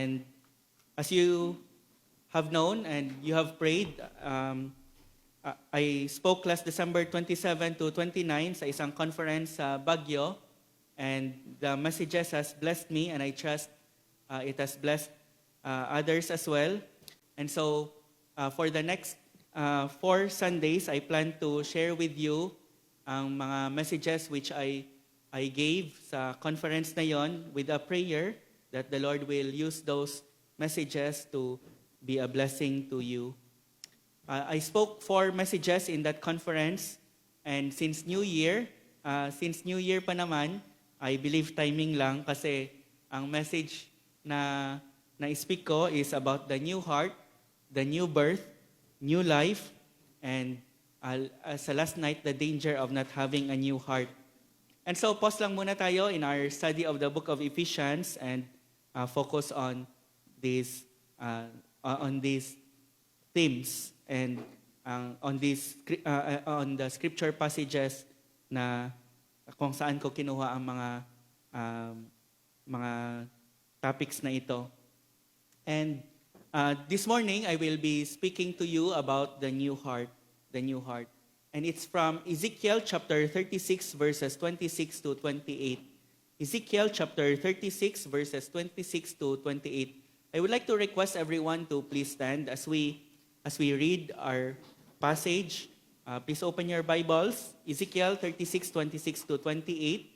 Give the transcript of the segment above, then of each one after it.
And as you have known and you have prayed, I spoke last December 27 to 29 sa isang conference sa Baguio, and the messages has blessed me, and I trust it has blessed others as well. And so for the next 4 Sundays, I plan to share with you ang mga messages which I gave sa conference na yon, with a prayer that the Lord will use those messages to be a blessing to you. I spoke 4 messages in that conference, and since New Year pa naman, I believe timing lang kasi ang message na na-speak ko is about the new heart, the new birth, new life, and sa last night, the danger of not having a new heart. And so, pause lang muna tayo in our study of the book of Ephesians and focus on these themes and on the scripture passages na kung saan ko kinuha ang mga topics na ito. And this morning, I will be speaking to you about the new heart. The new heart. And it's from Ezekiel chapter 36 verses 26 to 28. Ezekiel chapter 36 verses 26 to 28. I would like to request everyone to please stand as we read our passage. Please open your Bibles. Ezekiel 36, 26 to 28.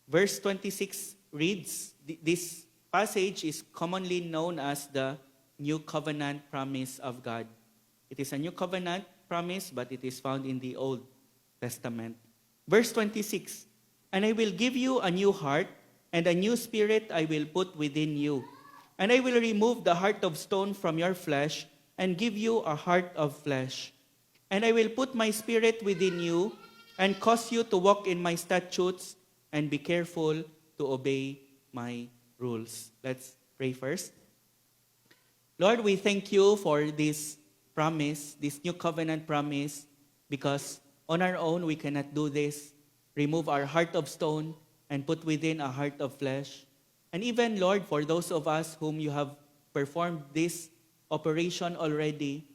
Verse 26 reads, this passage is commonly known as the New Covenant promise of God. It is a new covenant promise, but it is found in the Old Testament. Verse 26, and I will give you a new heart, and a new spirit I will put within you. And I will remove the heart of stone from your flesh, and give you a heart of flesh. And I will put my spirit within you, and cause you to walk in my statutes, and be careful to obey my rules. Let's pray first. Lord, we thank you for this promise, this new covenant promise, because on our own we cannot do this. Remove our heart of stone and put within a heart of flesh. And even, Lord, for those of us whom you have performed this operation already,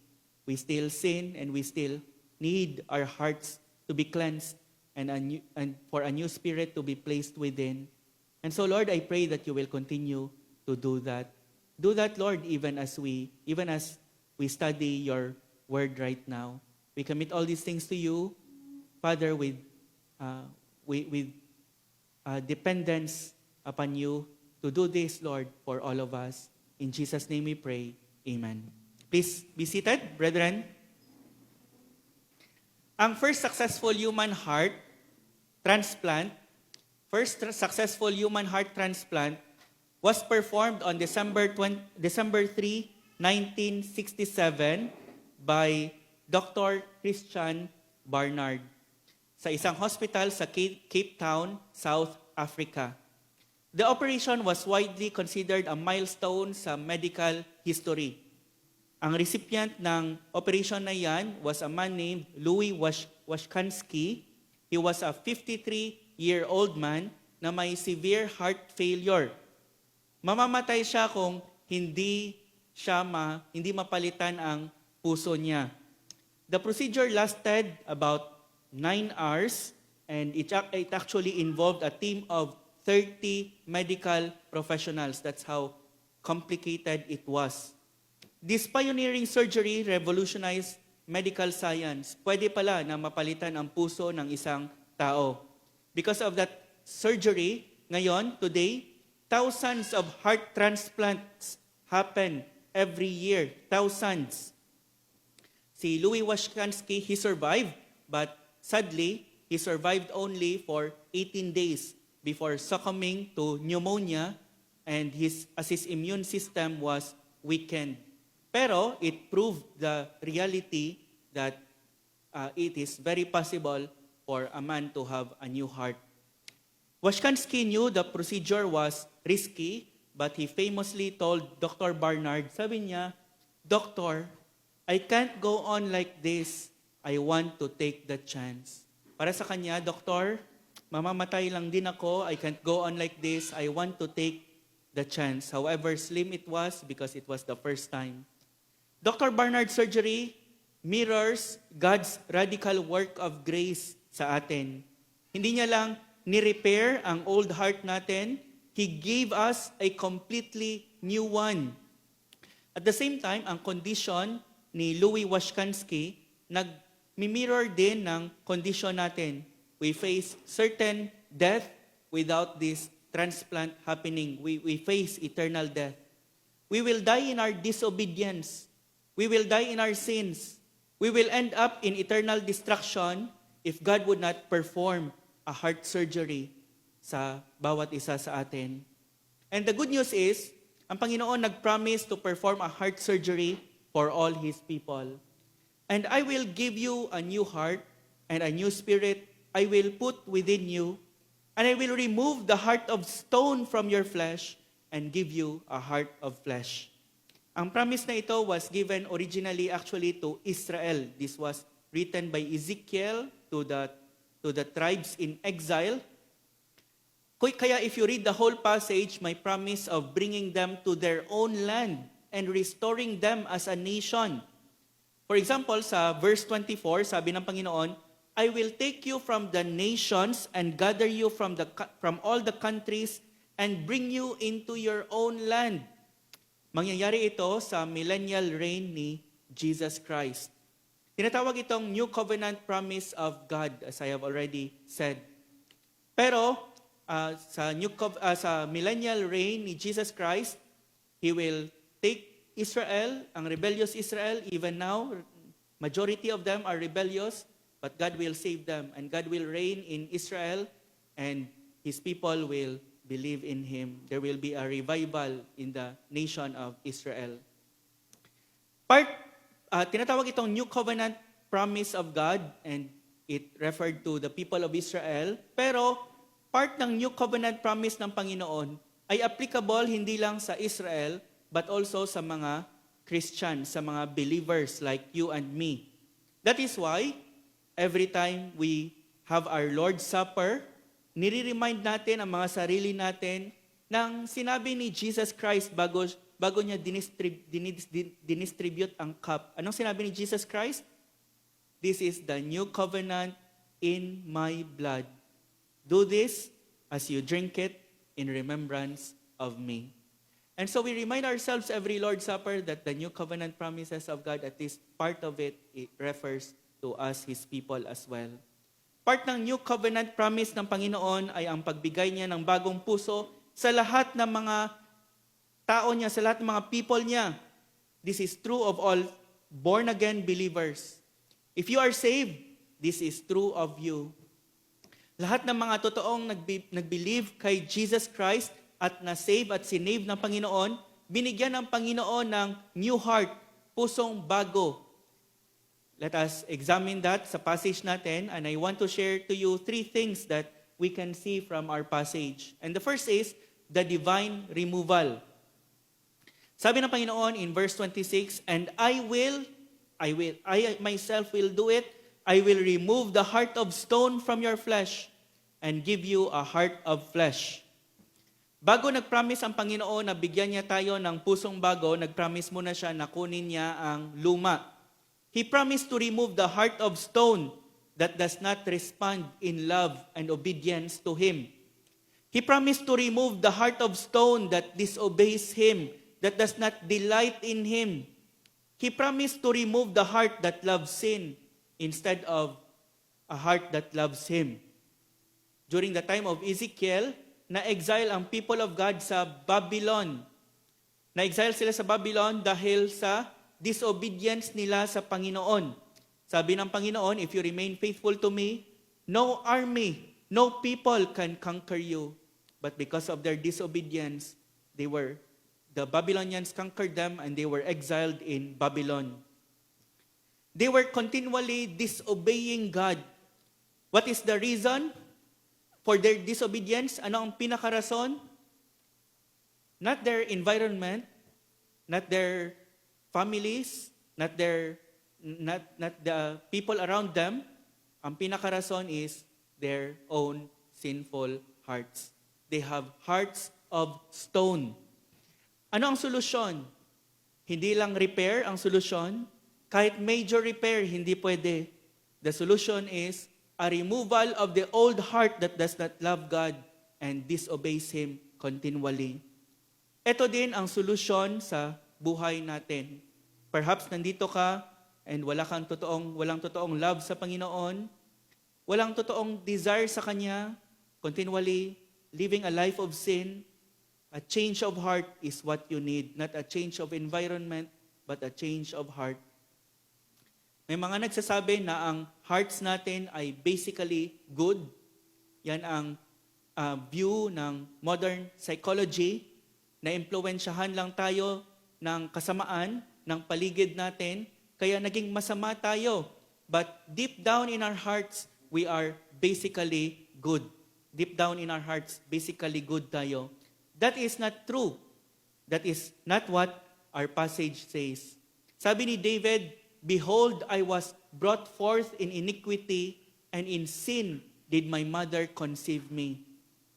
we still sin and we still need our hearts to be cleansed and for a new spirit to be placed within. And so, Lord, I pray that you will continue to do that. Do that, Lord, even as we study your word right now. We commit all these things to you, Father, with dependence upon you to do this, Lord, for all of us. In Jesus' name we pray. Amen. Please be seated, brethren. Ang first successful human heart transplant was performed on December 3, 1967 by Dr. Christian Barnard sa isang hospital sa Cape Town, South Africa. The operation was widely considered a milestone sa medical history. Ang recipient ng operation na yan was a man named Louis Washkansky. He was a 53-year-old man na may severe heart failure. Mamamatay siya kung hindi mapalitan ang puso niya. The procedure lasted about 9 hours, and it actually involved a team of 30 medical professionals. That's how complicated it was. This pioneering surgery revolutionized medical science. Pwede pala na mapalitan ang puso ng isang tao. Because of that surgery, ngayon, today, thousands of heart transplants happen every year. Thousands. Si Louis Washkansky, he survived, but sadly, he survived only for 18 days before succumbing to pneumonia, and his immune system was weakened. Pero it proved the reality that it is very possible for a man to have a new heart. Washkansky knew the procedure was risky, but he famously told Dr. Barnard, sabi niya, Doctor, I can't go on like this. I want to take the chance. Para sa kanya, Doktor, mamamatay lang din ako. I can't go on like this. I want to take the chance, however slim it was because it was the first time. Dr. Barnard's surgery mirrors God's radical work of grace sa atin. Hindi niya lang ni-repair ang old heart natin, He gave us a completely new one. At the same time, ang condition ni Louis Washkansky nag-mirror din ng condition natin. We face certain death without this transplant happening. We face eternal death. We will die in our disobedience. We will die in our sins. We will end up in eternal destruction if God would not perform a heart surgery sa bawat isa sa atin. And the good news is, ang Panginoon nag-promise to perform a heart surgery for all His people. And I will give you a new heart and a new spirit I will put within you, and I will remove the heart of stone from your flesh and give you a heart of flesh. Ang promise na ito was given originally actually to Israel. This was written by Ezekiel to the tribes in exile. Kaya if you read the whole passage, my promise of bringing them to their own land and restoring them as a nation. For example, sa verse 24, sabi ng Panginoon, I will take you from the nations and gather you from all the countries and bring you into your own land. Mangyayari ito sa millennial reign ni Jesus Christ. Tinatawag itong New Covenant Promise of God, as I have already said. Pero sa millennial reign ni Jesus Christ, He will take Israel, ang rebellious Israel, even now, majority of them are rebellious, but God will save them, and God will reign in Israel, and His people will believe in Him. There will be a revival in the nation of Israel. Tinatawag itong New Covenant Promise of God, and it referred to the people of Israel, pero part ng New Covenant Promise ng Panginoon ay applicable hindi lang sa Israel, but also sa mga Christians, sa mga believers like you and me. That is why, every time we have our Lord's Supper, nire-remind natin ang mga sarili natin ng sinabi ni Jesus Christ bago niya dinistribute ang cup. Anong sinabi ni Jesus Christ? This is the new covenant in my blood. Do this as you drink it in remembrance of me. And so we remind ourselves every Lord's Supper that the new covenant promises of God, at least part of it refers to us, His people as well. Part ng new covenant promise ng Panginoon ay ang pagbigay niya ng bagong puso sa lahat ng mga tao niya, sa lahat ng mga people niya. This is true of all born-again believers. If you are saved, this is true of you. Lahat ng mga totoong nag-believe kay Jesus Christ at na-save at sinave ng Panginoon, binigyan ng Panginoon ng new heart, pusong bago. Let us examine that sa passage natin, and I want to share to you 3 things that we can see from our passage. And the first is the divine removal. Sabi ng Panginoon in verse 26, and I myself will do it. I will remove the heart of stone from your flesh and give you a heart of flesh. Bago nag-promise ang Panginoon na bigyan niya tayo ng pusong bago, nag-promise muna siya na kunin niya ang luma. He promised to remove the heart of stone that does not respond in love and obedience to Him. He promised to remove the heart of stone that disobeys Him, that does not delight in Him. He promised to remove the heart that loves sin instead of a heart that loves Him. During the time of Ezekiel, na-exile ang people of God sa Babylon. Na-exile sila sa Babylon dahil sa disobedience nila sa Panginoon. Sabi ng Panginoon, if you remain faithful to me, no army, no people can conquer you. But because of their disobedience, the Babylonians conquered them and they were exiled in Babylon. They were continually disobeying God. What is the reason for their disobedience? Ano ang pinakarason? Not their environment, not their families, not the people around them. Ang pinakarason is their own sinful hearts. They have hearts of stone. Ano ang solusyon? Hindi lang repair ang solusyon. Kahit major repair, hindi pwede. The solution is a removal of the old heart that does not love God and disobeys Him continually. Ito din ang solusyon sa buhay natin. Perhaps nandito ka and walang totoong love sa Panginoon, walang totoong desire sa Kanya, continually living a life of sin. A change of heart is what you need, not a change of environment, but a change of heart. May mga nagsasabi na ang hearts natin ay basically good. Yan ang view ng modern psychology, na impluwensyahan lang tayo ng kasamaan, ng paligid natin, kaya naging masama tayo. But deep down in our hearts, we are basically good. Deep down in our hearts, basically good tayo. That is not true. That is not what our passage says. Sabi ni David, "Behold, I was brought forth in iniquity, and in sin did my mother conceive me."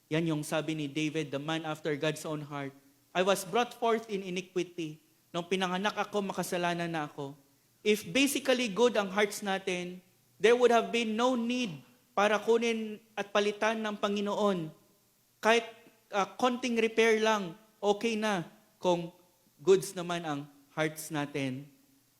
Yan yung sabi ni David, the man after God's own heart. I was brought forth in iniquity. Nung pinanganak ako, makasalanan na ako. If basically good ang hearts natin, there would have been no need para kunin at palitan ng Panginoon. Kahit konting repair lang, okay na kung goods naman ang hearts natin.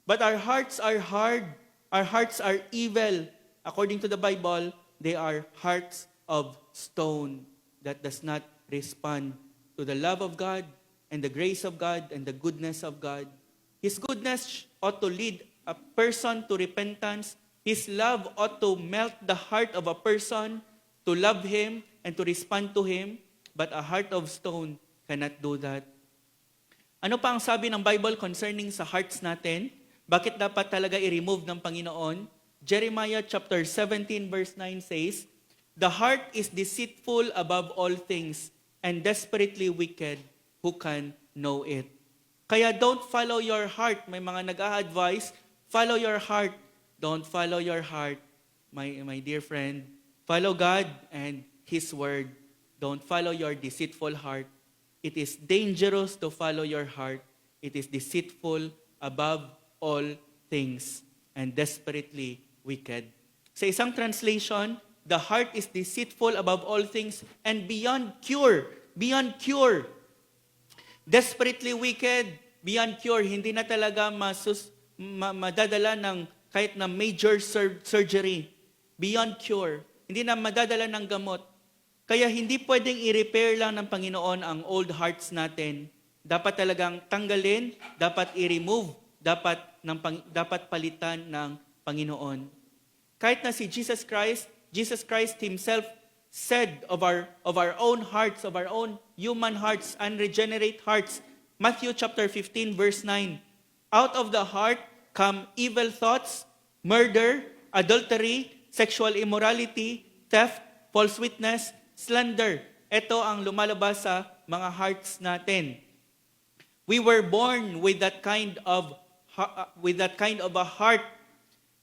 But our hearts are hard. Our hearts are evil. According to the Bible, they are hearts of stone that does not respond to the love of God and the grace of God and the goodness of God. His goodness ought to lead a person to repentance. His love ought to melt the heart of a person to love Him and to respond to Him. But a heart of stone cannot do that. Ano pa ang sabi ng Bible concerning sa hearts natin? Bakit dapat talaga i-remove ng Panginoon? Jeremiah chapter 17 verse 9 says, "The heart is deceitful above all things and desperately wicked. Who can know it?" Kaya don't follow your heart. May mga nag-a-advise, follow your heart. Don't follow your heart, my dear friend. Follow God and His Word. Don't follow your deceitful heart. It is dangerous to follow your heart. It is deceitful above all things and desperately wicked. Sa isang translation, the heart is deceitful above all things and beyond cure. Beyond cure. Desperately wicked, beyond cure. Hindi na talaga madadala ng kahit na major surgery. Beyond cure. Hindi na madadala ng gamot. Kaya hindi pwedeng i-repair lang ng Panginoon ang old hearts natin. Dapat talagang tanggalin, dapat i-remove, dapat palitan ng Panginoon. Kahit na si Jesus Christ Himself said of our own hearts, of our own human hearts, unregenerate hearts, Matthew chapter 15 verse 9, "Out of the heart come evil thoughts, murder, adultery, sexual immorality, theft, false witness, slander." Ito ang lumalabas sa mga hearts natin. We were born with that kind of a heart.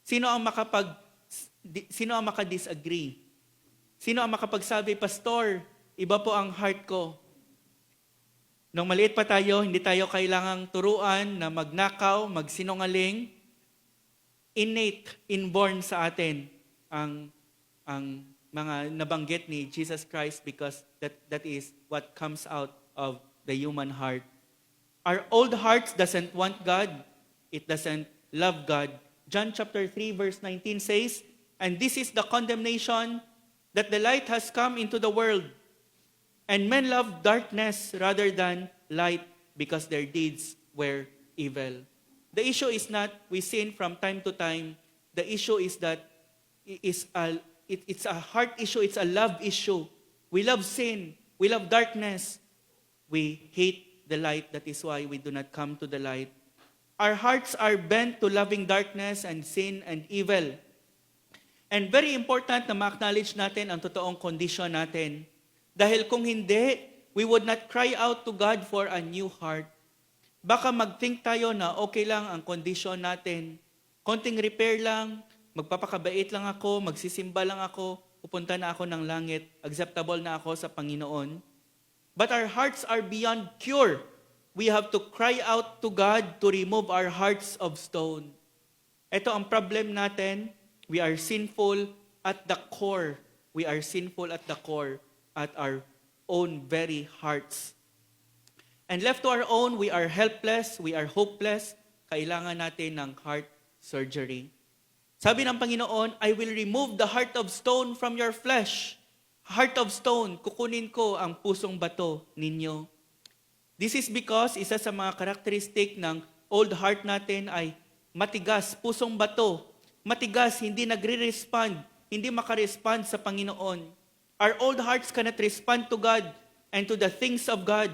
Sino ang makadisagree? Sino ang makapagsabi, "Pastor, iba po ang heart ko"? Nung maliit pa tayo, hindi tayo kailangang turuan na magnakaw, magsinungaling. Inborn sa atin ang mga nabanggit ni Jesus Christ because that is what comes out of the human heart. Our old hearts doesn't want God. It doesn't love God. John chapter 3 verse 19 says, "And this is the condemnation, that the light has come into the world, and men love darkness rather than light because their deeds were evil." The issue is not we sin from time to time. The issue is that it's a heart issue, it's a love issue. We love sin, we love darkness. We hate the light, that is why we do not come to the light. Our hearts are bent to loving darkness and sin and evil. And very important na ma-acknowledge natin ang totoong kondisyon natin. Dahil kung hindi, we would not cry out to God for a new heart. Baka mag-think tayo na okay lang ang kondisyon natin. Konting repair lang, magpapakabait lang ako, magsisimba lang ako, pupunta na ako ng langit, acceptable na ako sa Panginoon. But our hearts are beyond cure. We have to cry out to God to remove our hearts of stone. Ito ang problem natin. We are sinful at the core. We are sinful at the core, at our own very hearts. And left to our own, we are helpless, we are hopeless. Kailangan natin ng heart surgery. Sabi ng Panginoon, I will remove the heart of stone from your flesh. Heart of stone, kukunin ko ang pusong bato ninyo. This is because isa sa mga karakteristik ng old heart natin ay matigas, pusong bato. Matigas, hindi nagre-respond, hindi makarespond sa Panginoon. Our old hearts cannot respond to God and to the things of God.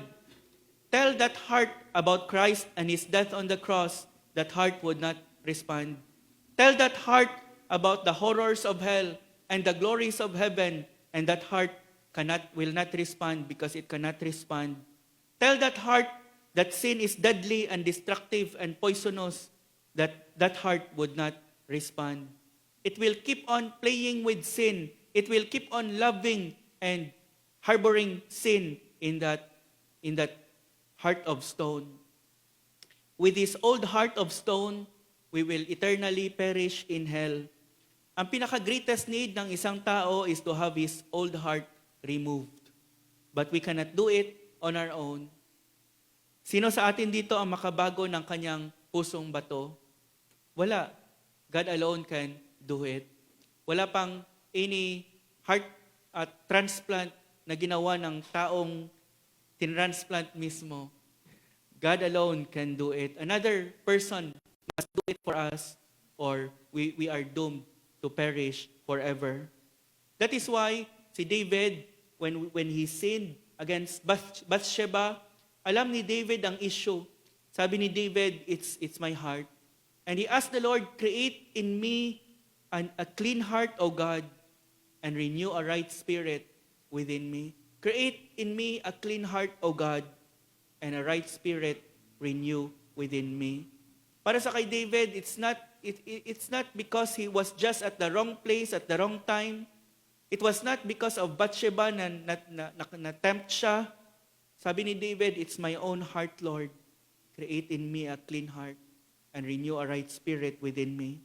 Tell that heart about Christ and His death on the cross, that heart would not respond. Tell that heart about the horrors of hell and the glories of heaven, and that heart will not respond because it cannot respond. Tell that heart that sin is deadly and destructive and poisonous, that heart would not respond. It will keep on playing with sin. It will keep on loving and harboring sin in that heart of stone. With this old heart of stone, we will eternally perish in hell. Ang pinaka-greatest need ng isang tao is to have his old heart removed. But we cannot do it on our own. Sino sa atin dito ang makabago ng kanyang pusong bato? Wala. God alone can do it. Wala pang any heart transplant na ginawa ng taong tinransplant mismo. God alone can do it. Another person must do it for us, or we are doomed to perish forever. That is why si David, when he sinned against Bathsheba, alam ni David ang issue. Sabi ni David, it's my heart. And he asked the Lord, create in me a clean heart, O God, and renew a right spirit within me. Create in me a clean heart, O God, and a right spirit renew within me. Para sa kay David, it's not because he was just at the wrong place at the wrong time. It was not because of Bathsheba na tempt siya. Sabi ni David, it's my own heart, Lord. Create in me a clean heart and renew a right spirit within me.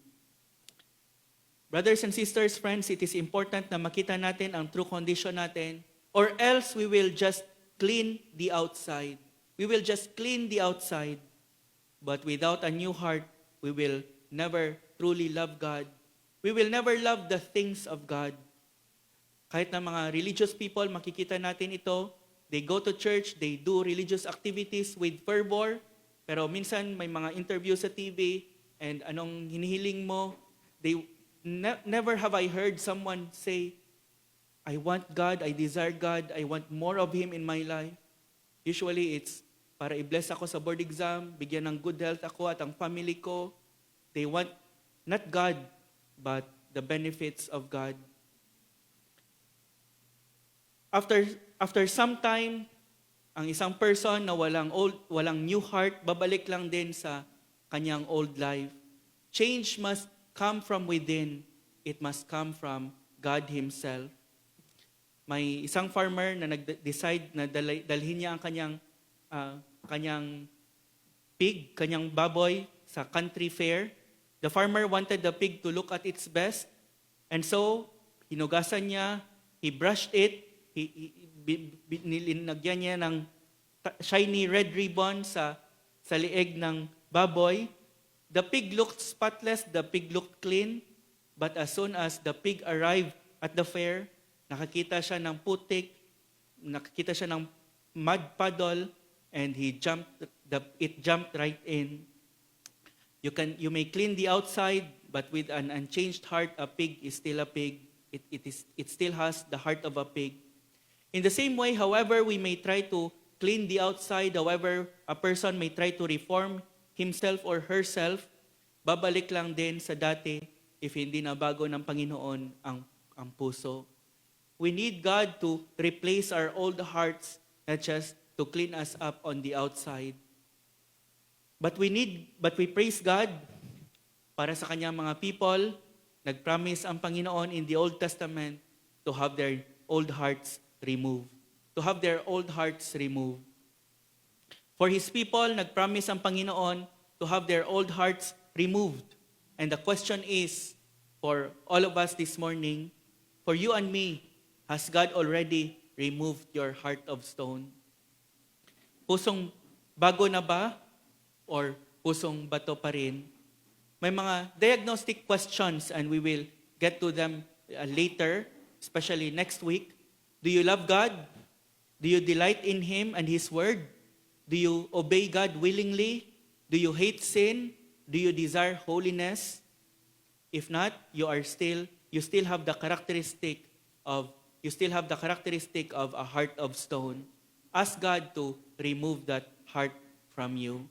Brothers and sisters, friends, it is important na makita natin ang true condition natin, or else we will just clean the outside. We will just clean the outside. But without a new heart, we will never truly love God. We will never love the things of God. Kahit na mga religious people, makikita natin ito, they go to church, they do religious activities with fervor, pero minsan may mga interview sa TV, and anong hinihiling mo, never have I heard someone say, I want God, I desire God, I want more of Him in my life. Usually it's para i-bless ako sa board exam, bigyan ng good health ako at ang family ko. They want not God, but the benefits of God. After some time, ang isang person na walang new heart, babalik lang din sa kanyang old life. Change must come from within. It must come from God Himself. May isang farmer na nag-decide na dalhin niya ang kanyang pig, kanyang baboy sa country fair. The farmer wanted the pig to look at its best. And so, hinugasan niya, he brushed it, nilinagyan niya ng shiny red ribbon sa lieg ng baboy. The pig looked spotless, the pig looked clean, but as soon as the pig arrived at the fair, nakakita siya ng putik, nakakita siya ng mud puddle, and it jumped right in. You may clean the outside, but with an unchanged heart, a pig is still a pig. It still has the heart of a pig. In the same way, however, we may try to clean the outside, however, a person may try to reform himself or herself, babalik lang din sa dati if hindi na bago ng Panginoon ang puso. We need God to replace our old hearts, not just to clean us up on the outside. But we praise God para sa kanyang mga people. Nag-promise ang Panginoon in the Old Testament to have their old hearts removed. to have their old hearts removed. For His people, nagpromise ang Panginoon to have their old hearts removed. And the question is, for all of us this morning, for you and me, has God already removed your heart of stone? Pusong bago na ba? Or pusong bato pa rin? May mga diagnostic questions and we will get to them later, especially next week. Do you love God? Do you delight in Him and His Word? Do you obey God willingly? Do you hate sin? Do you desire holiness? If not, you still have the characteristic of a heart of stone. Ask God to remove that heart from you.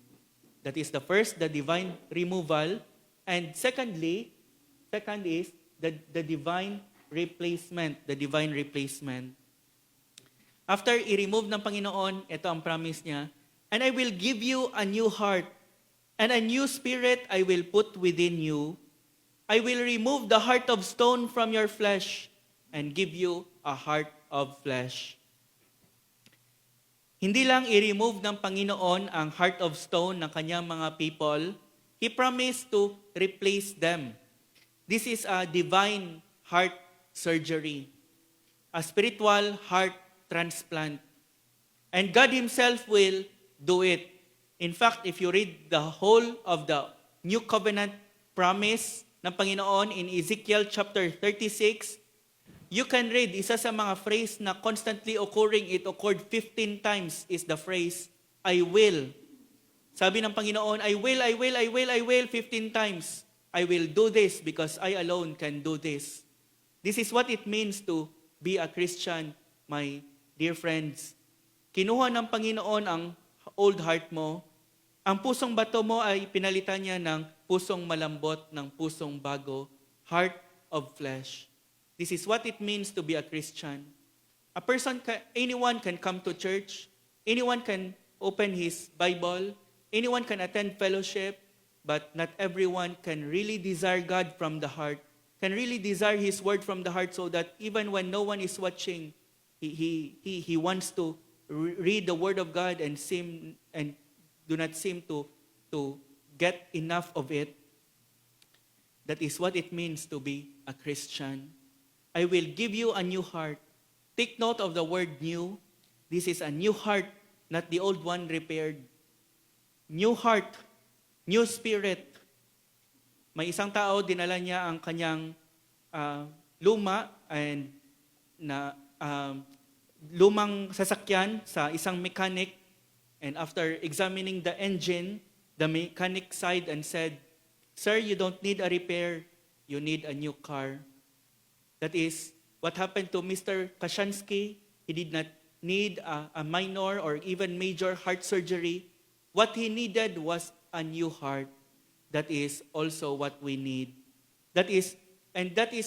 That is the first, the divine removal. And second is the divine replacement. The divine replacement. After i-remove ng Panginoon, ito ang promise niya, and I will give you a new heart, and a new spirit I will put within you. I will remove the heart of stone from your flesh and give you a heart of flesh. Hindi lang i-remove ng Panginoon ang heart of stone ng kanyang mga people, He promised to replace them. This is a divine heart surgery, a spiritual heart transplant. And God Himself will do it. In fact, if you read the whole of the New Covenant promise ng Panginoon in Ezekiel chapter 36, you can read, isa sa mga phrase na constantly occurring, it occurred 15 times, is the phrase, I will. Sabi ng Panginoon, I will, 15 times. I will do this because I alone can do this. This is what it means to be a Christian, my dear friends. Kinuha ng Panginoon ang old heart mo. Ang pusong bato mo ay pinalitan niya ng pusong malambot, ng pusong bago, heart of flesh. This is what it means to be a Christian. Anyone can come to church. Anyone can open his Bible. Anyone can attend fellowship. But not everyone can really desire God from the heart, can really desire His Word from the heart, so that even when no one is watching, he wants to read the Word of God and do not seem to get enough of it. That is what it means to be a Christian. I will give you a new heart. Take note of the word new. This is a new heart, not the old one repaired. New heart, new spirit. May isang tao, dinala niya ang kanyang luma and lumang sasakyan sa isang mechanic, and after examining the engine, the mechanic sighed and said, "Sir, you don't need a repair. You need a new car." That is what happened to Mr. Kashansky. He did not need a minor or even major heart surgery. What he needed was a new heart. That is also what we need. That is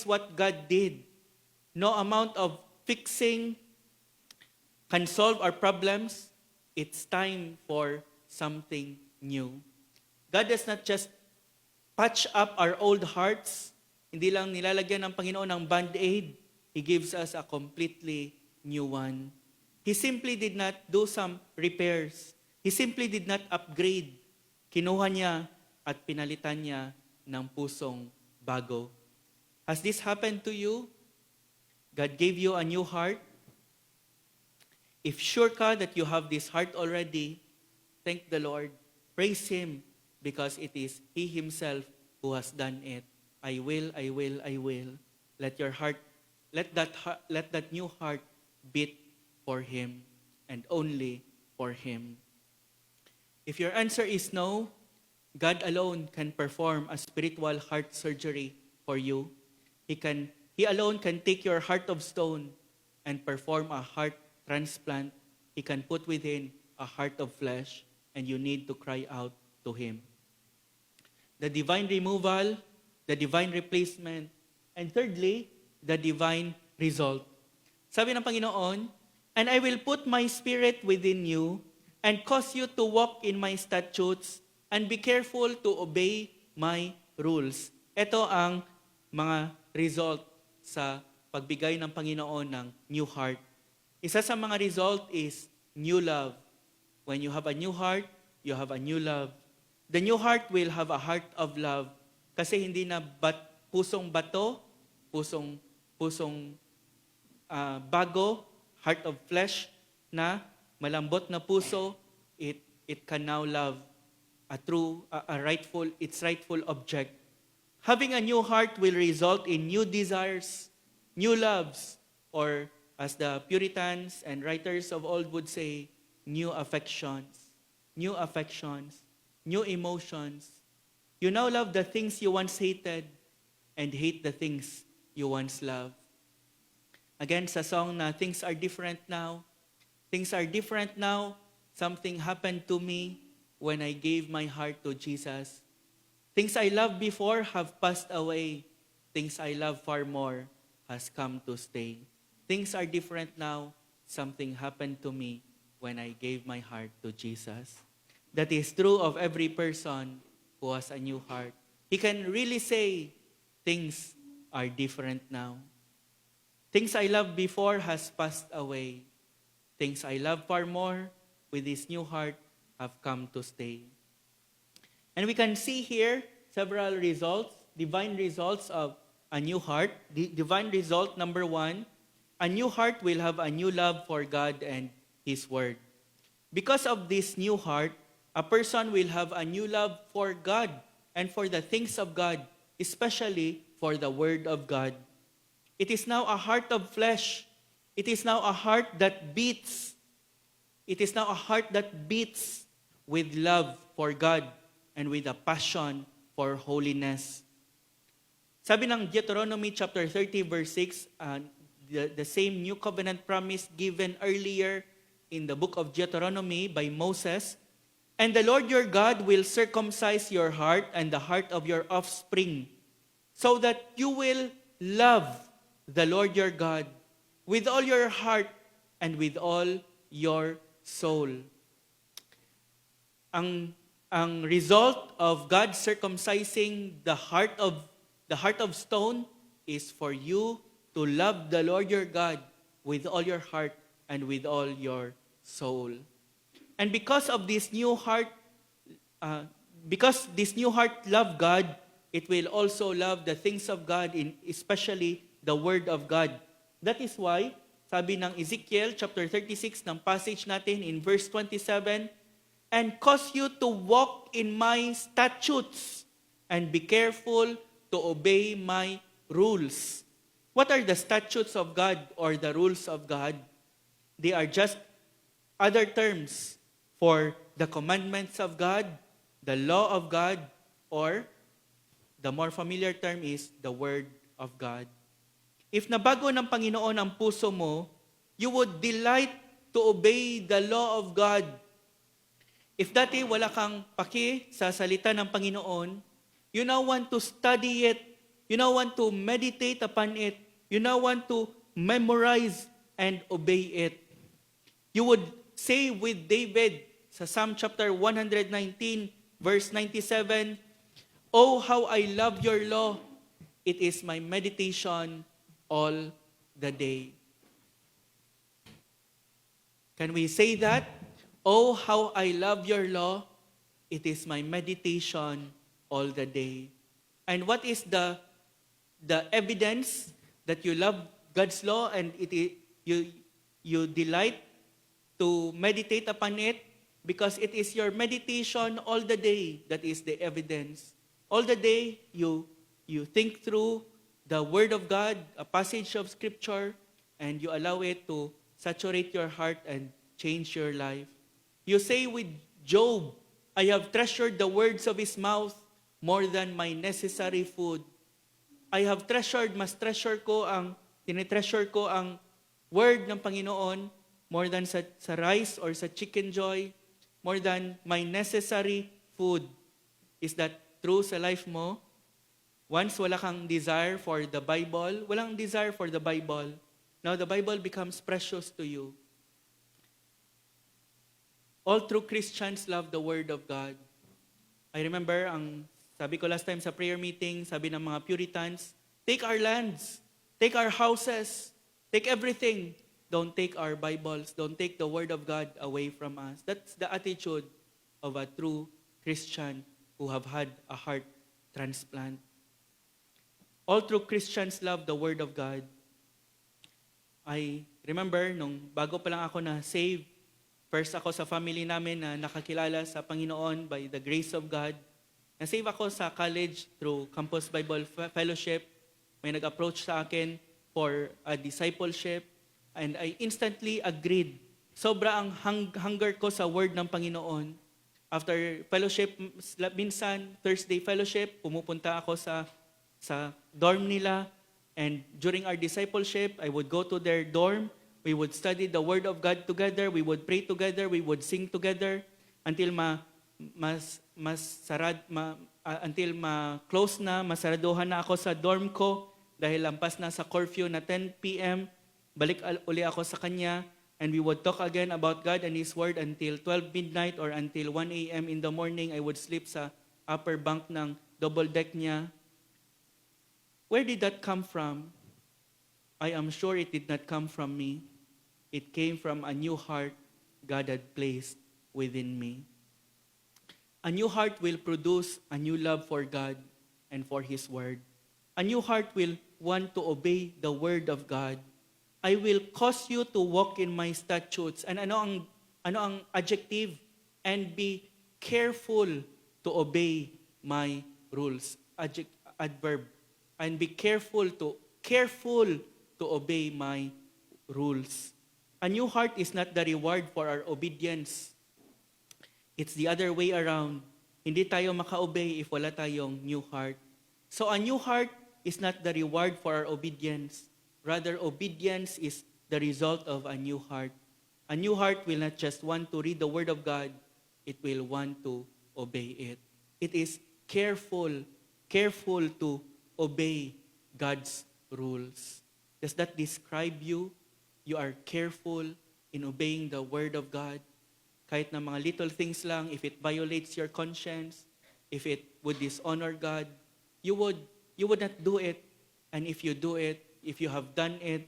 what God did. No amount of fixing can solve our problems. It's time for something new. God does not just patch up our old hearts. Hindi lang nilalagyan ng Panginoon ng band-aid. He gives us a completely new one. He simply did not do some repairs. He simply did not upgrade. Kinuha niya at pinalitan niya ng pusong bago. Has this happened to you? God gave you a new heart. If sure ka that you have this heart already, thank the Lord. Praise Him because it is He Himself who has done it. I will. Let that new heart beat for Him and only for Him. If your answer is no, God alone can perform a spiritual heart surgery for you. He alone can take your heart of stone and perform a heart transplant. He can put within a heart of flesh, and you need to cry out to Him. The divine removal, the divine replacement, and thirdly, the divine result. Sabi ng Panginoon, "And I will put my spirit within you and cause you to walk in my statutes and be careful to obey my rules." Ito ang mga result sa pagbigay ng Panginoon ng new heart. Isa sa mga result is new love. When you have a new heart, you have a new love. The new heart will have a heart of love. Kasi hindi na pusong bato, pusong bago, heart of flesh na malambot na puso, it can now love its rightful object. Having a new heart will result in new desires, new loves, or as the Puritans and writers of old would say, new affections, new emotions. You now love the things you once hated and hate the things you once loved. Again, sa song na things are different now. Things are different now. Something happened to me when I gave my heart to Jesus. Things I loved before have passed away. Things I love far more has come to stay. Things are different now. Something happened to me when I gave my heart to Jesus. That is true of every person who has a new heart. He can really say, things are different now. Things I loved before has passed away. Things I love far more with this new heart have come to stay. And we can see here several results, divine results of a new heart. The divine result number 1, a new heart will have a new love for God and His Word. Because of this new heart, a person will have a new love for God and for the things of God, especially for the Word of God. It is now a heart of flesh. It is now a heart that beats. It is now a heart that beats with love for God and with a passion for holiness. Sabi ng Deuteronomy chapter 30 verse 6, the same new covenant promise given earlier in the book of Deuteronomy by Moses, and the Lord your God will circumcise your heart and the heart of your offspring, so that you will love the Lord your God with all your heart and with all your soul. Ang result of God circumcising the heart of stone is for you to love the Lord your God with all your heart and with all your soul. And because of this new heart, because this new heart love God, it will also love the things of God, especially the Word of God. That is why, sabi ng Ezekiel chapter 36 ng passage natin in verse 27, and cause you to walk in my statutes and be careful to obey my rules. What are the statutes of God or the rules of God? They are just other terms for the commandments of God, the law of God, or the more familiar term is the Word of God. If nabago ng Panginoon ang puso mo, you would delight to obey the law of God. If dati wala kang paki sa salita ng Panginoon, you now want to study it, you now want to meditate upon it, you now want to memorize and obey it. You would say with David sa Psalm chapter 119, verse 97, "Oh, how I love your law. It is my meditation all the day." Can we say that? "Oh, how I love your law. It is my meditation all the day." And what is the evidence that you love God's law and you delight to meditate upon it? Because it is your meditation all the day that is the evidence. All the day you think through the Word of God, a passage of Scripture, and you allow it to saturate your heart and change your life. You say with Job, "I have treasured the words of his mouth more than my necessary food." I have treasured, tinitreasure ko ang word ng Panginoon more than sa rice or sa chicken joy, more than my necessary food. Is that true sa life mo? Once wala kang desire for the Bible, walang desire for the Bible. Now the Bible becomes precious to you. All true Christians love the Word of God. I remember, sabi ko last time sa prayer meeting, sabi ng mga Puritans, take our lands, take our houses, take everything don't take our Bibles, don't take the Word of God away from us. That's the attitude of a true Christian who have had a heart transplant. All true Christians love the Word of God. I remember, nung bago pa lang ako na saved, first ako sa family namin na nakakilala sa Panginoon by the grace of God. Na-save ako sa college through Campus Bible Fellowship. May nag-approach sa akin for a discipleship and I instantly agreed. Sobra ang hunger ko sa word ng Panginoon. After fellowship, minsan Thursday fellowship, pumupunta ako sa dorm nila, and during our discipleship, I would go to their dorm. We would study the Word of God together. We would pray together. We would sing together until close na, masaraduhan na ako sa dorm ko dahil lampas na sa curfew na 10 p.m. Balik uli ako sa kanya, and we would talk again about God and His Word until 12 midnight or until 1 a.m. in the morning. I would sleep sa upper bunk ng double deck niya. Where did that come from? I am sure it did not come from me. It came from a new heart God had placed within me. A new heart will produce a new love for God and for His Word. A new heart will want to obey the Word of God. I will cause you to walk in my statutes. And ano ang adjective? And be careful to obey my rules. Adverb. And be careful to obey my rules. A new heart is not the reward for our obedience. It's the other way around. Hindi tayo maka-obey if wala tayong new heart. So a new heart is not the reward for our obedience. Rather, obedience is the result of a new heart. A new heart will not just want to read the Word of God, it will want to obey it. It is careful to obey God's rules. Does that describe you? You are careful in obeying the Word of God. Kahit na mga little things lang, if it violates your conscience, if it would dishonor God, you would not do it. And if you do it, if you have done it,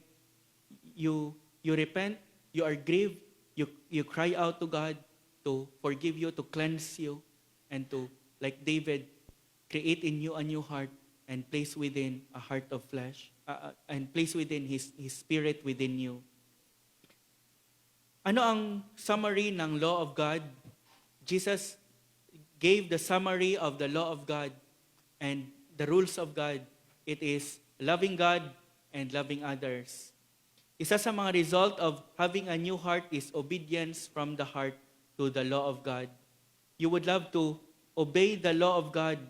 you repent, you are grieved, you cry out to God to forgive you, to cleanse you, and to, like David, create in you a new heart and place within a heart of flesh, and place within His Spirit within you. Ano ang summary ng law of God? Jesus gave the summary of the law of God and the rules of God. It is loving God and loving others. Isa sa mga result of having a new heart is obedience from the heart to the law of God. You would love to obey the law of God.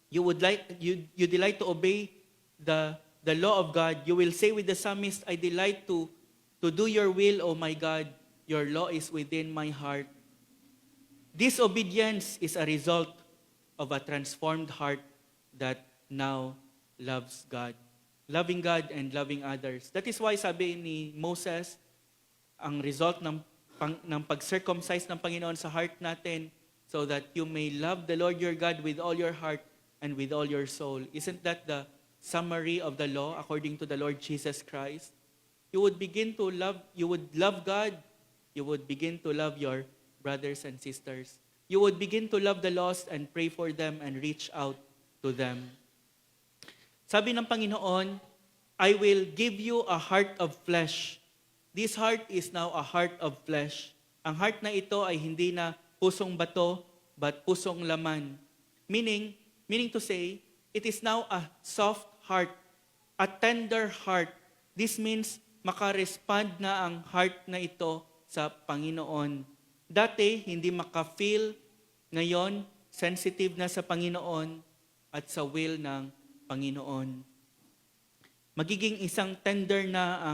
You delight to obey the law of God. You will say with the psalmist, I delight to do your will, O my God. Your law is within my heart. This obedience is a result of a transformed heart that now loves God. Loving God and loving others. That is why sabi ni Moses, ang result ng pag-circumcise ng Panginoon sa heart natin so that you may love the Lord your God with all your heart and with all your soul. Isn't that the summary of the law according to the Lord Jesus Christ? You would love God, you would begin to love your brothers and sisters. You would begin to love the lost and pray for them and reach out to them. Sabi ng Panginoon, I will give you a heart of flesh. This heart is now a heart of flesh. Ang heart na ito ay hindi na pusong bato, but pusong laman. Meaning to say, it is now a soft heart, a tender heart. This means makarespond na ang heart na ito sa Panginoon. Dati, hindi maka-feel. Ngayon, sensitive na sa Panginoon at sa will ng Panginoon. Magiging tender na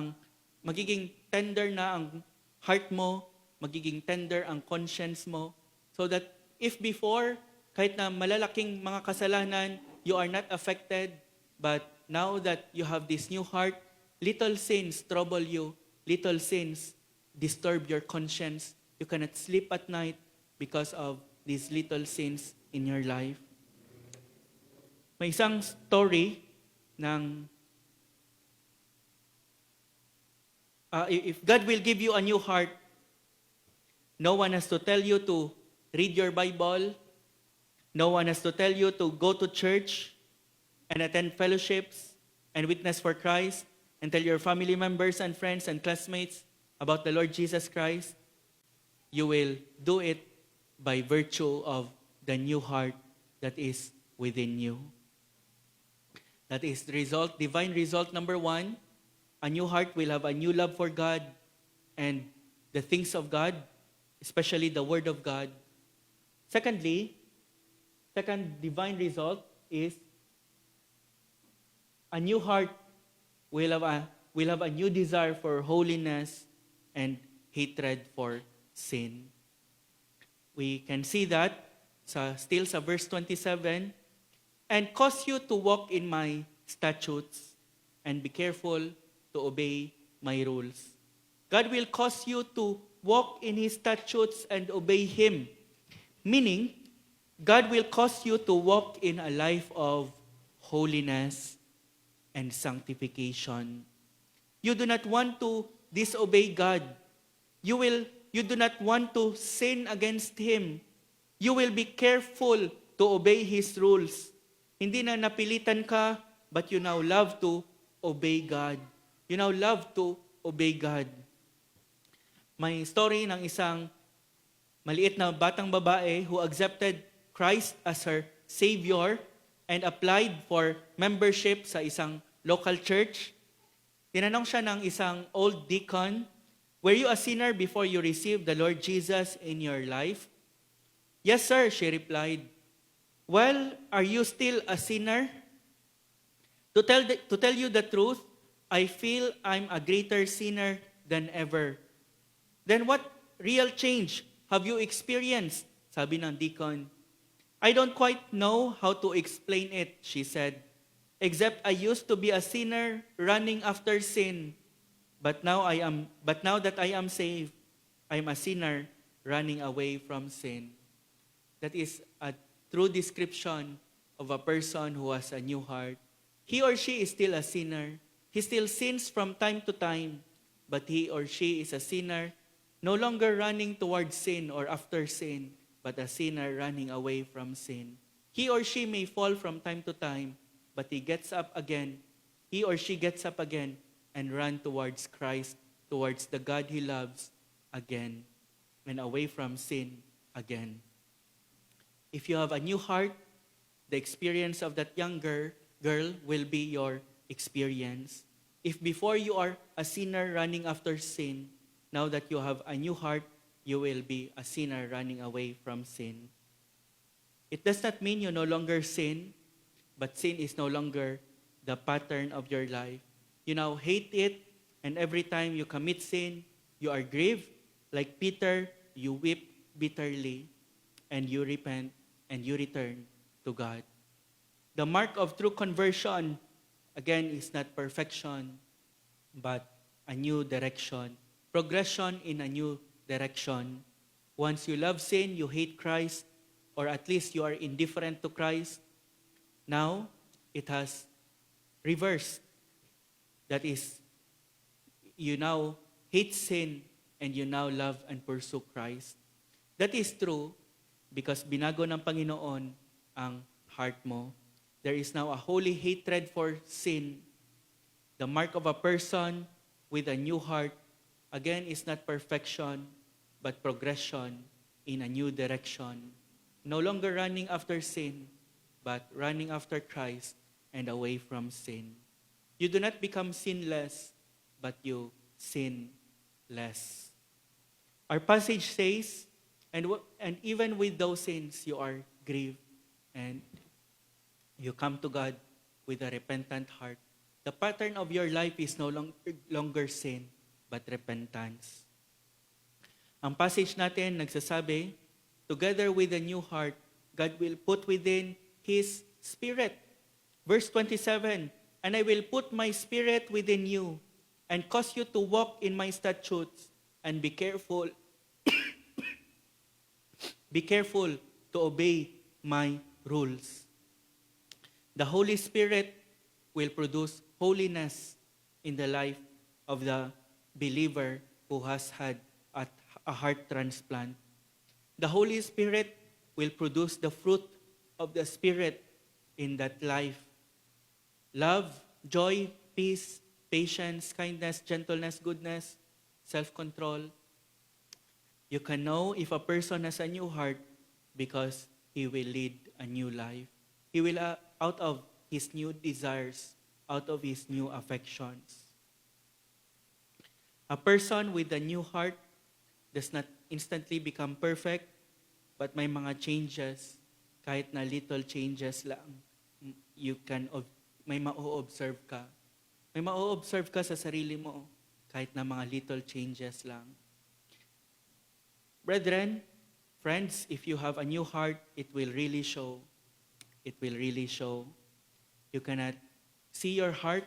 ang heart mo, magiging tender ang conscience mo, so that if before, kahit na malalaking mga kasalanan, you are not affected, but now that you have this new heart, little sins trouble you, little sins disturb your conscience. You cannot sleep at night because of these little sins in your life. May isang story ng if God will give you a new heart, no one has to tell you to read your Bible. No one has to tell you to go to church and attend fellowships and witness for Christ and tell your family members and friends and classmates about the Lord Jesus Christ. You will do it by virtue of the new heart that is within you. That is the result, divine result number 1. A new heart will have a new love for God and the things of God, especially the Word of God. Secondly, second divine result is a new heart will have a new desire for holiness and hatred for sin. We can see that still sa verse 27, and cause you to walk in my statutes and be careful to obey my rules. God will cause you to walk in His statutes and obey Him. Meaning, God will cause you to walk in a life of holiness and sanctification. You do not want to disobey God. You do not want to sin against Him. You will be careful to obey His rules. Hindi na napilitan ka, but you now love to obey God. You now love to obey God. May story ng isang maliit na batang babae who accepted Christ as her Savior and applied for membership sa isang local church. Tinanong siya ng isang old deacon, "Were you a sinner before you received the Lord Jesus in your life?" "Yes, sir," she replied. "Well, are you still a sinner?" To tell you the truth, I feel I'm a greater sinner than ever." "Then what real change have you experienced?" sabi ng deacon. "I don't quite know how to explain it," she said, "except I used to be a sinner running after sin, but now that I am saved, I'm a sinner running away from sin." That is a true description of a person who has a new heart. He or she is still a sinner. He still sins from time to time, but he or she is a sinner, no longer running towards sin or after sin, but a sinner running away from sin. He or she may fall from time to time, but he gets up again. He or she gets up again and run towards Christ, towards the God he loves again, and away from sin again. If you have a new heart, the experience of that young girl will be your experience. If before you are a sinner running after sin, now that you have a new heart, you will be a sinner running away from sin. It does not mean you no longer sin, but sin is no longer the pattern of your life. You now hate it, and every time you commit sin, you are grieved. Like Peter, you weep bitterly, and you repent, and you return to God. The mark of true conversion, again, is not perfection, but a new direction. Progression in a new direction. Once you love sin, you hate Christ, or at least you are indifferent to Christ. Now, it has reversed. That is, you now hate sin, and you now love and pursue Christ. That is true because binago ng Panginoon ang heart mo. There is now a holy hatred for sin. The mark of a person with a new heart, again, is not perfection, but progression in a new direction. No longer running after sin, but running after Christ and away from sin. You do not become sinless, but you sin less. Our passage says, and even with those sins, you are grieved and you come to God with a repentant heart. The pattern of your life is no longer sin, but repentance. Ang passage natin nagsasabi, together with a new heart, God will put within His Spirit. Verse 27, "And I will put my Spirit within you, and cause you to walk in my statutes, and be careful to obey my rules." The Holy Spirit will produce holiness in the life of the believer who has had a heart transplant. The Holy Spirit will produce the fruit of the Spirit in that life. Love, joy, peace, patience, kindness, gentleness, goodness, self-control. You can know if a person has a new heart because he will lead a new life. He will, out of his new desires, out of his new affections. A person with a new heart does not instantly become perfect, but may mga changes, kahit na little changes lang, may ma-observe ka. May ma-observe ka sa sarili mo, kahit na mga little changes lang. Brethren, friends, if you have a new heart, it will really show. It will really show. You cannot see your heart.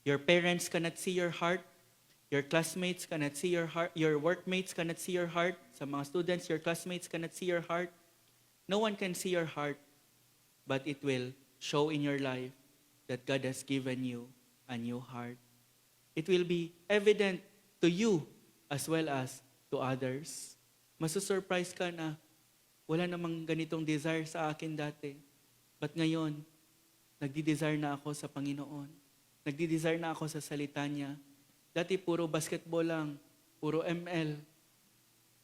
Your parents cannot see your heart. Your classmates cannot see your heart. Your workmates cannot see your heart. Sa mga students, your classmates cannot see your heart. No one can see your heart, but it will show in your life that God has given you a new heart. It will be evident to you as well as to others. Masusurprise ka na, wala namang ganitong desire sa akin dati. But ngayon, nagdi-desire na ako sa Panginoon. Nagdi-desire na ako sa salita niya. Dati puro basketball lang, puro ML.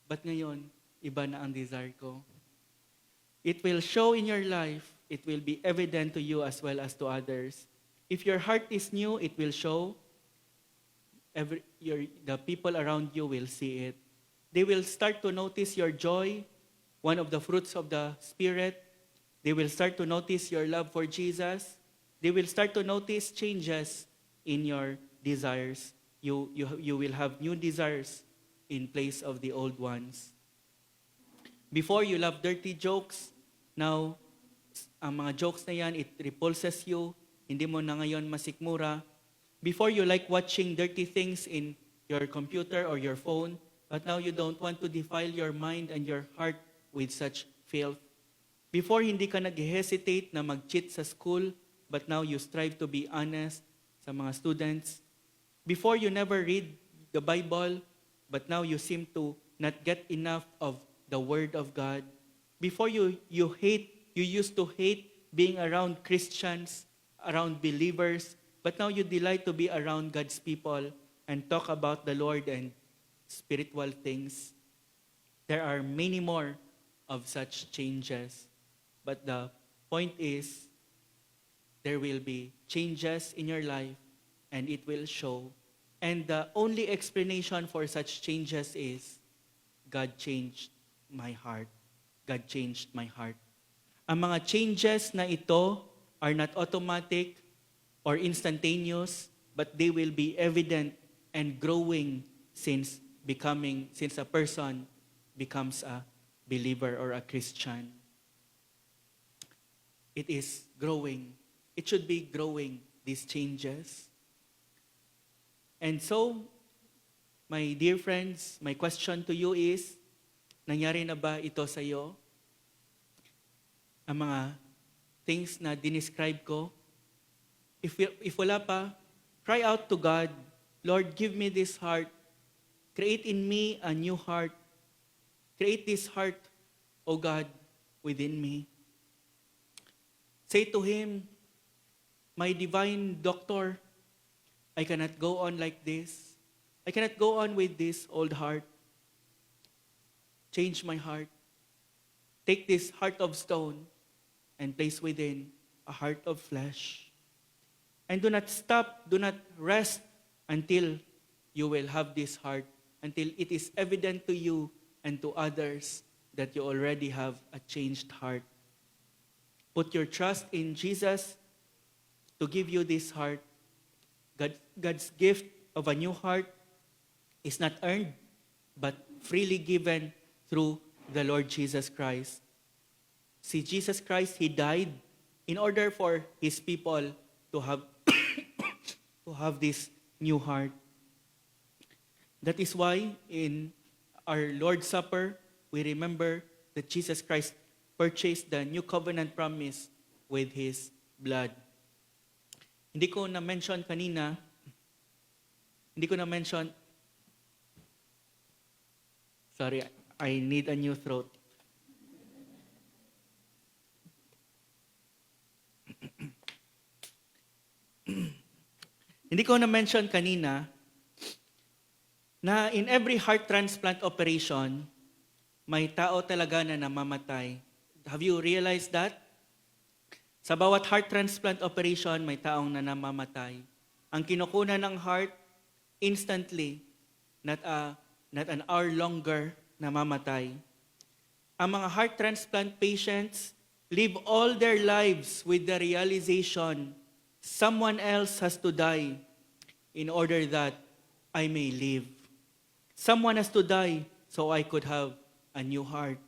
But ngayon, iba na ang desire ko. It will show in your life. It will be evident to you as well as to others. If your heart is new, it will show. The people around you will see it. They will start to notice your joy, one of the fruits of the Spirit. They will start to notice your love for Jesus. They will start to notice changes in your desires. You will have new desires in place of the old ones. Before, you love dirty jokes. Now, ang mga jokes na yan, it repulses you. Hindi mo na ngayon masikmura. Before, you like watching dirty things in your computer or your phone. But now you don't want to defile your mind and your heart with such filth. Before, hindi ka nag-hesitate na mag-cheat sa school. But now you strive to be honest sa mga students. Before, you never read the Bible. But now you seem to not get enough of the Word of God. Before, you used to hate being around Christians, around believers. But now you delight to be around God's people and talk about the Lord and spiritual things. There are many more of such changes. But the point is, there will be changes in your life and it will show. And the only explanation for such changes is, God changed my heart. God changed my heart. Ang mga changes na ito are not automatic or instantaneous, but they will be evident and growing since a person becomes a believer or a Christian. It is growing. It should be growing, these changes. And so, my dear friends, my question to you is, nangyari na ba ito sa iyo? Ang mga things na dinescribe ko? If wala pa, cry out to God, Lord, give me this heart. Create in me a new heart. Create this heart, O God, within me. Say to Him, my divine doctor, I cannot go on like this. I cannot go on with this old heart. Change my heart. Take this heart of stone and place within a heart of flesh. And do not stop, do not rest until you will have this heart, until it is evident to you and to others that you already have a changed heart. Put your trust in Jesus to give you this heart. God's gift of a new heart is not earned, but freely given through the Lord Jesus Christ. See, Jesus Christ, He died in order for His people to have to have this new heart. That is why in our Lord's Supper, we remember that Jesus Christ purchased the new covenant promise with His blood. Hindi ko na-mention kanina, Hindi ko na-mention, sorry, I need a new throat. Hindi ko na-mention kanina na in every heart transplant operation, may tao talaga na namamatay. Have you realized that? Sa bawat heart transplant operation, may taong na namamatay. Ang kinukunan ng heart, instantly, not an hour longer, namamatay. Ang mga heart transplant patients live all their lives with the realization someone else has to die in order that I may live. Someone has to die so I could have a new heart.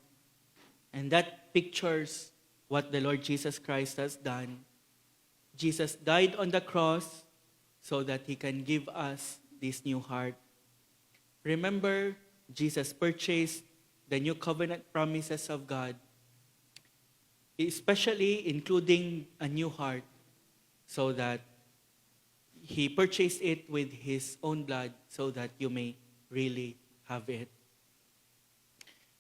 And that pictures what the Lord Jesus Christ has done. Jesus died on the cross so that He can give us this new heart. Remember, Jesus purchased the new covenant promises of God, especially including a new heart, so that He purchased it with His own blood so that you may really have it.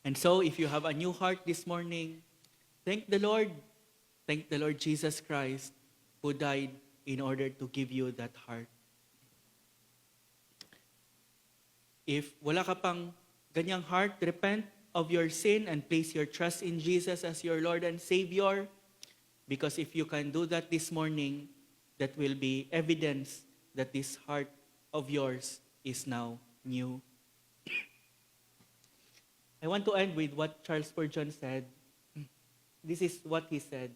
And so, if you have a new heart this morning, thank the Lord. Thank the Lord Jesus Christ who died in order to give you that heart. If wala ka pang ganyang heart, repent of your sin and place your trust in Jesus as your Lord and Savior. Because if you can do that this morning, that will be evidence that this heart of yours is now new. I want to end with what Charles Spurgeon said. This is what he said.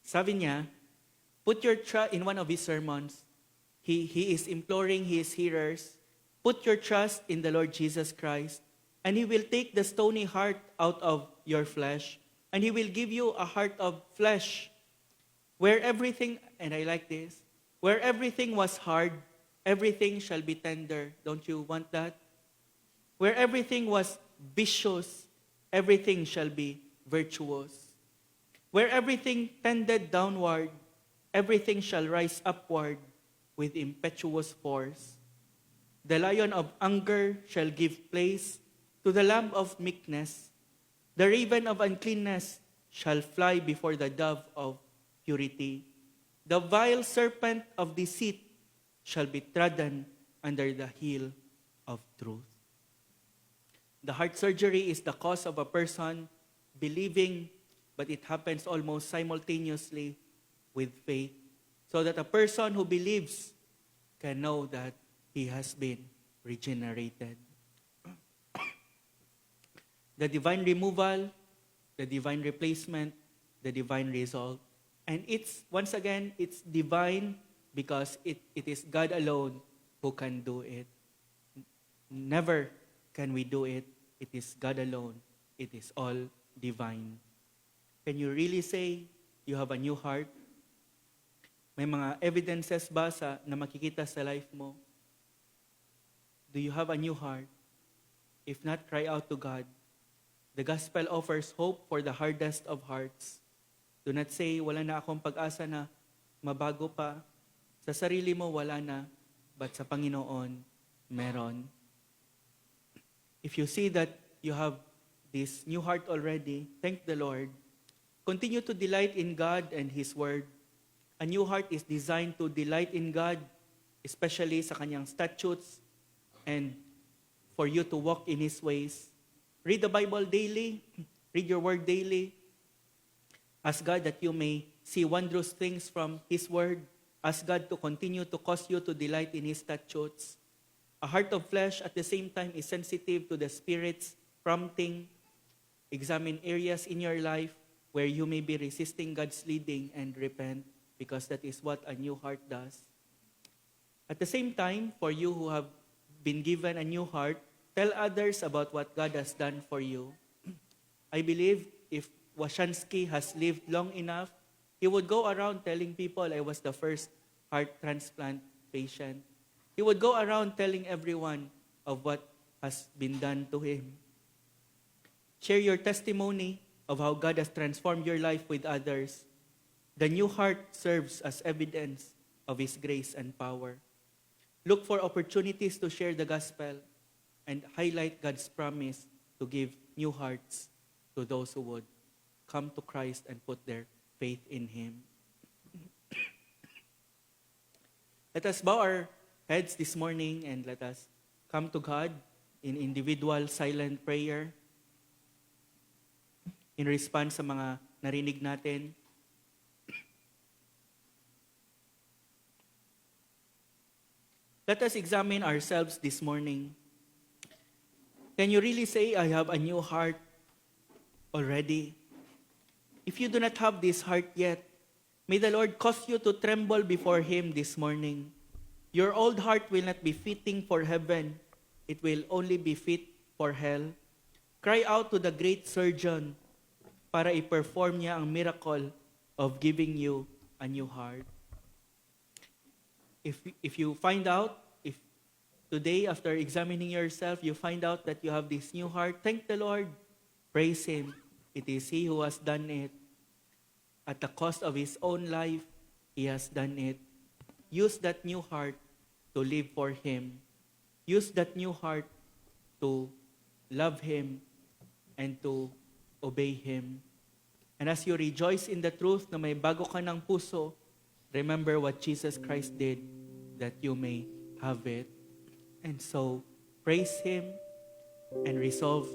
Sabi niya, put your trust in one of his sermons. He is imploring his hearers, put your trust in the Lord Jesus Christ, and He will take the stony heart out of your flesh, and He will give you a heart of flesh, where everything, and I like this, where everything was hard, everything shall be tender. Don't you want that? Where everything was vicious, everything shall be virtuous. Where everything tended downward, everything shall rise upward with impetuous force. The lion of anger shall give place to the lamb of meekness. The raven of uncleanness shall fly before the dove of purity. The vile serpent of deceit shall be trodden under the heel of truth. The heart surgery is the cause of a person believing, but it happens almost simultaneously with faith, so that a person who believes can know that he has been regenerated. The divine removal, the divine replacement, the divine result. And once again, it's divine because it is God alone who can do it. Never can we do it. It is God alone. It is all divine. Can you really say you have a new heart? May mga evidences ba na makikita sa life mo? Do you have a new heart? If not, cry out to God. The gospel offers hope for the hardest of hearts. Do not say, wala na akong pag-asa na mabago pa. Sa sarili mo, wala na. But sa Panginoon, meron. If you see that you have this new heart already, thank the Lord. Continue to delight in God and His Word. A new heart is designed to delight in God, especially sa Kanyang statutes, and for you to walk in His ways. Read the Bible daily. Read your Word daily. Ask God that you may see wondrous things from His Word. Ask God to continue to cause you to delight in His statutes. A heart of flesh at the same time is sensitive to the Spirit's prompting. Examine areas in your life where you may be resisting God's leading and repent, because that is what a new heart does. At the same time, for you who have been given a new heart, tell others about what God has done for you. I believe if Washansky has lived long enough, he would go around telling people, I was the first heart transplant patient. He would go around telling everyone of what has been done to him. Share your testimony of how God has transformed your life with others. The new heart serves as evidence of His grace and power. Look for opportunities to share the gospel and highlight God's promise to give new hearts to those who would come to Christ and put their faith in Him. Let us bow our heads this morning and let us come to God in individual silent prayer in response sa mga narinig natin. Let us examine ourselves this morning. Can you really say, I have a new heart already? If you do not have this heart yet, may the Lord cause you to tremble before Him this morning. Your old heart will not be fitting for heaven. It will only be fit for hell. Cry out to the great surgeon para i-perform niya ang miracle of giving you a new heart. If you find out, if today after examining yourself, you find out that you have this new heart, thank the Lord. Praise Him. It is He who has done it. At the cost of His own life, He has done it. Use that new heart to live for Him. Use that new heart to love Him and to obey Him. And as you rejoice in the truth na may bago ka ng puso, remember what Jesus Christ did that you may have it. And so, praise Him and resolve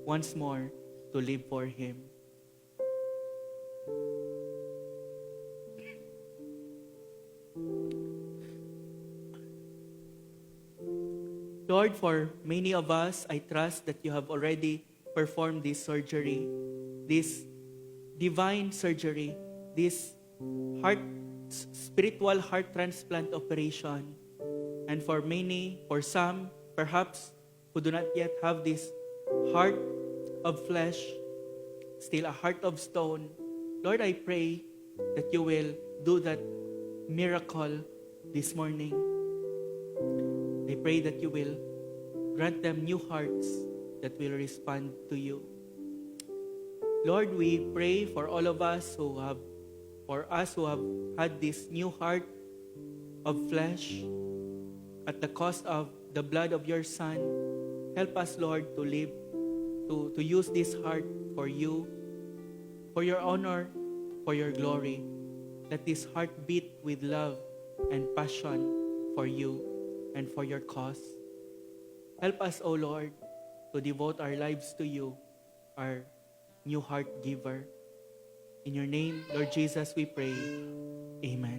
once more to live for Him. Lord, for many of us, I trust that you have already performed this surgery, this divine surgery, this spiritual heart transplant operation. And for many, for some, perhaps, who do not yet have this heart of flesh, still a heart of stone, Lord, I pray that you will do that miracle this morning. I pray that you will grant them new hearts that will respond to you. Lord, we pray for all of us who have had this new heart of flesh at the cost of the blood of your Son. Help us, Lord, to live, to use this heart for you, for your honor, for your glory. Let this heart beat with love and passion for you and for your cause. Help us, O Lord, to devote our lives to you, our new heart giver. In your name, Lord Jesus, we pray. Amen.